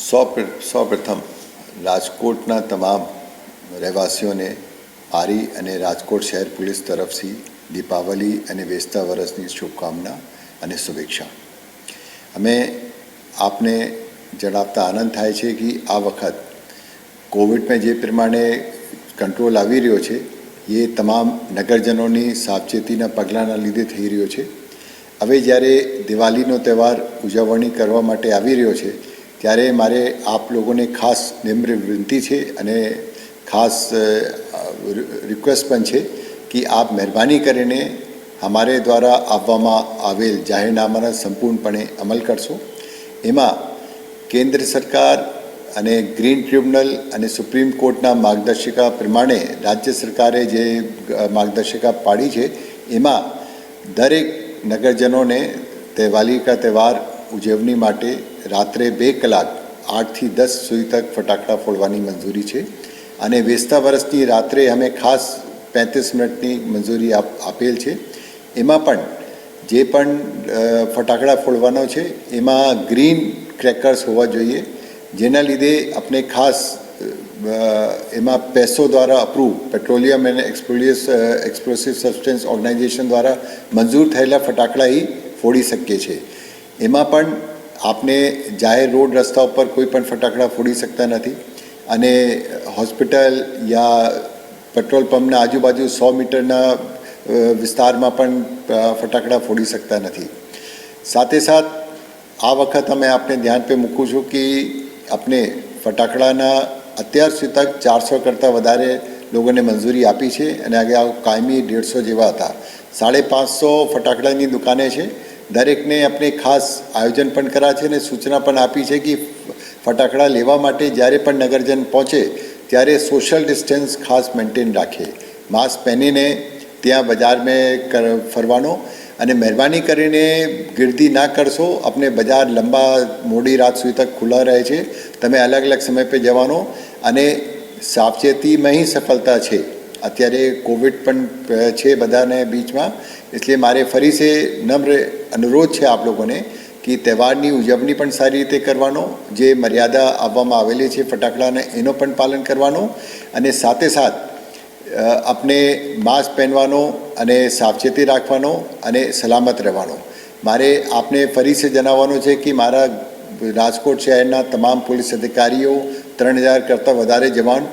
સૌપ્રથમ રાજકોટના તમામ રહેવાસીઓને મારી અને રાજકોટ શહેર પોલીસ તરફથી દીપાવલી અને બેસતા વર્ષની શુભકામના અને શુભેચ્છા. અમે આપને જણાવતા આનંદ થાય છે કે આ વખત કોવિડમાં જે પ્રમાણે કંટ્રોલ આવી રહ્યો છે એ તમામ નગરજનોની સાવચેતીના પગલાંના લીધે થઈ રહ્યો છે. હવે જ્યારે દિવાળીનો તહેવાર ઉજવણી કરવા માટે આવી રહ્યો છે ત્યારે મારે આપ લોકોને ખાસ નિમ્ર વિનંતી છે અને ખાસ રિક્વેસ્ટ પણ છે કે આપ મહેરબાની કરીને અમારે દ્વારા આપવામાં આવેલ જાહેરનામાના સંપૂર્ણપણે અમલ કરશો. એમાં કેન્દ્ર સરકાર અને ગ્રીન ટ્રિબ્યુનલ અને સુપ્રીમ કોર્ટના માર્ગદર્શિકા પ્રમાણે રાજ્ય સરકારે જે માર્ગદર્શિકા પાડી છે એમાં દરેક નગરજનોને દિવાળી કા તહેવાર ઉજવણી માટે રાત્રે 2 કલાક 8 થી 10 સુધી તક ફટાકડા ફોડવાની મંજૂરી છે અને બેસતા વર્ષની રાત્રે અમે ખાસ 35 મિનિટની મંજૂરી આપેલ છે. એમાં પણ જે પણ ફટાકડા ફોડવાનો છે એમાં ગ્રીન ક્રેકર્સ હોવા જોઈએ, જેના લીધે આપણે ખાસ એમાં પેસો દ્વારા approve petroleum and explosive substance organization દ્વારા મંજૂર થયેલા ફટાકડા એ ફોડી શકીએ છીએ. એમાં પણ આપને જાહેર રોડ રસ્તા ઉપર કોઈ પણ ફટાકડા ફોડી શકતા નથી અને હોસ્પિટલ યા પેટ્રોલ પંપના આજુબાજુ 100 મીટરના વિસ્તારમાં પણ ફટાકડા ફોડી શકતા નથી. સાથે સાથ આ વખત અમે આપને ધ્યાન પે મૂકું છું કે આપણે ફટાકડાના અત્યાર સુધી તક 400 કરતાં વધારે લોકોને મંજૂરી આપી છે અને આગળ કાયમી 150 જેવા હતા. 550 ફટાકડાની દુકાને છે. દરેકને આપણે ખાસ આયોજન પણ કર્યા છે અને સૂચના પણ આપી છે કે ફટાકડા લેવા માટે જ્યારે પણ નગરજન પહોંચે ત્યારે સોશિયલ ડિસ્ટન્સ ખાસ મેન્ટેન રાખે, માસ્ક પહેરીને ત્યાં બજારમાં ફરવાનો અને મહેરબાની કરીને ગીર્દી ના કરશો. આપણે બજાર મોડી રાત સુધી તક ખુલ્લા રહે છે, તમે અલગ અલગ સમય પર જવાનો અને સાવચેતીમાં ही સફળતા છે. અત્યારે કોવિડ પણ છે બધાને બીચમાં, એટલે મારે ફરી સે નમ્ર અનુરોધ છે આપ લોકોને કે તહેવારની ઉજવણી પણ સારી રીતે કરવાનો, જે મર્યાદા આપવામાં આવેલી છે ફટાકડાને એનો પણ પાલન કરવાનો અને સાથે સાથ આપણે માસ્ક પહેરવાનો અને સાવચેતી રાખવાનો અને સલામત રહેવાનો. મારે આપને ફરી સે જણાવવાનું છે કે મારા રાજકોટ શહેરના તમામ પોલીસ અધિકારીઓ 3000 કરતાં વધારે જવાન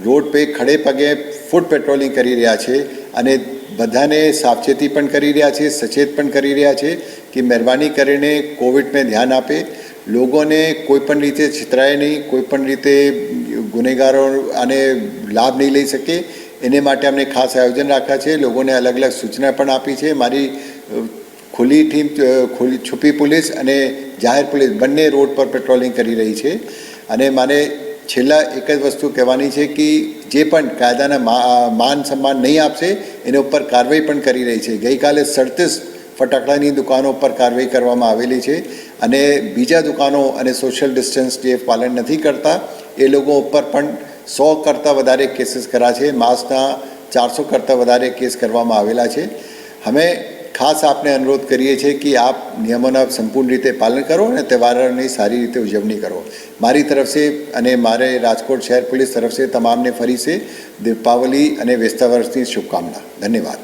રોડ पे ખડે પગે ફૂટ પેટ્રોલિંગ કરી રહ્યા છે અને બધાને સાવચેતી પણ કરી રહ્યા છે, સચેત પણ કરી રહ્યા છે કે મહેરબાની કરીને કોવિડને ધ્યાન આપે, લોકોને કોઈપણ રીતે છિતરાય નહીં, કોઈપણ રીતે ગુનેગારો આને લાભ નહીં લઈ શકે એને માટે અમને ખાસ આયોજન રાખ્યા છે. લોકોને અલગ અલગ સૂચના પણ આપી છે. મારી ખુલ્લી ટીમ છુપી પોલીસ અને જાહેર પોલીસ બંને રોડ પર પેટ્રોલિંગ કરી રહી છે અને મારે છેલ્લા એક જ વસ્તુ કહેવાની છે કે જે પણ કાયદાના માન સન્માન નહીં આપશે એના ઉપર કાર્યવાહી પણ કરી રહી છે. ગઈકાલે 37 ફટાકડાની દુકાનો પર કાર્યવાહી કરવામાં આવેલી છે અને બીજા દુકાનો અને સોશિયલ ડિસ્ટન્સ જે પાલન નથી કરતા એ લોકો ઉપર પણ 100 કરતાં વધારે કેસીસ કર્યા છે. માસ્કના 400 કરતાં વધારે કેસ કરવામાં આવેલા છે. અમે ખાસ આપને અનુરોધ કરીએ છીએ કે આપ નિયમોના સંપૂર્ણ રીતે પાલન કરો અને તહેવારોની સારી રીતે ઉજવણી કરો. મારી તરફ સે અને મારે રાજકોટ શહેર પોલીસ તરફ સે તમામને ફરી સે દીપાવલી અને બેસતા વર્ષની શુભકામના. ધન્યવાદ.